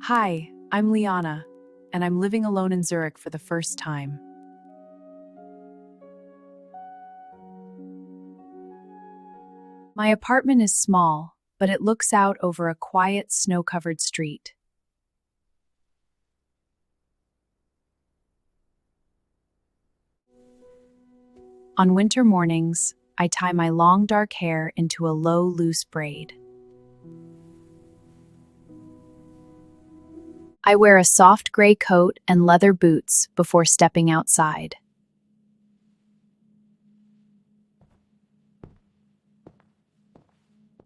Hi, I'm Lianna, and I'm living alone in Zurich for the first time. My apartment is small, but it looks out over a quiet, snow-covered street. On winter mornings, I tie my long dark hair into a low, loose braid. I wear a soft gray coat and leather boots before stepping outside.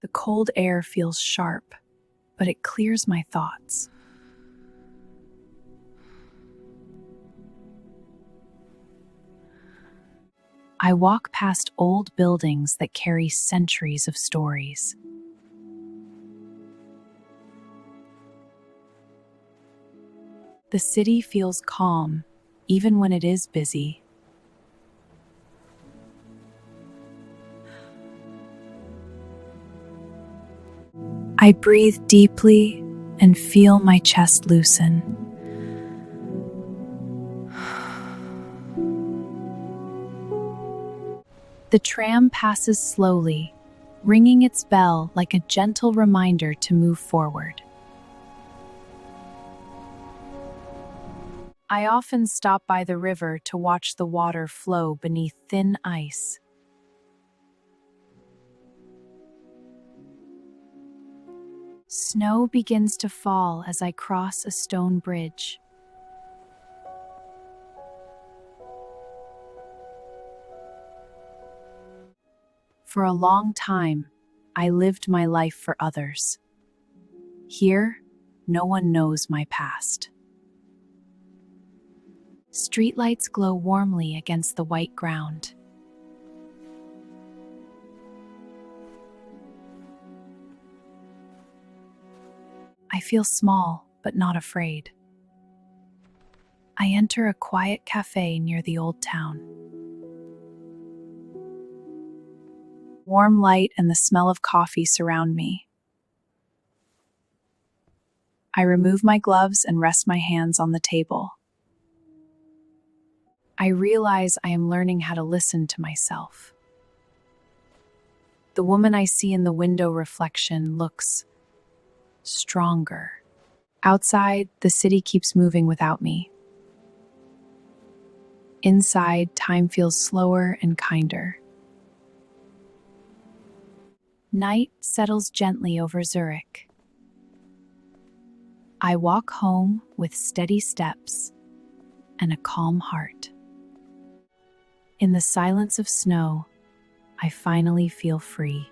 The cold air feels sharp, but it clears my thoughts. I walk past old buildings that carry centuries of stories. The city feels calm, even when it is busy. I breathe deeply and feel my chest loosen. The tram passes slowly, ringing its bell like a gentle reminder to move forward. I often stop by the river to watch the water flow beneath thin ice. Snow begins to fall as I cross a stone bridge. For a long time, I lived my life for others. Here, no one knows my past. Streetlights glow warmly against the white ground. I feel small, but not afraid. I enter a quiet cafe near the old town. Warm light and the smell of coffee surround me. I remove my gloves and rest my hands on the table. I realize I am learning how to listen to myself. The woman I see in the window reflection looks stronger. Outside, the city keeps moving without me. Inside, time feels slower and kinder. Night settles gently over Zurich. I walk home with steady steps and a calm heart. In the silence of snow, I finally feel free.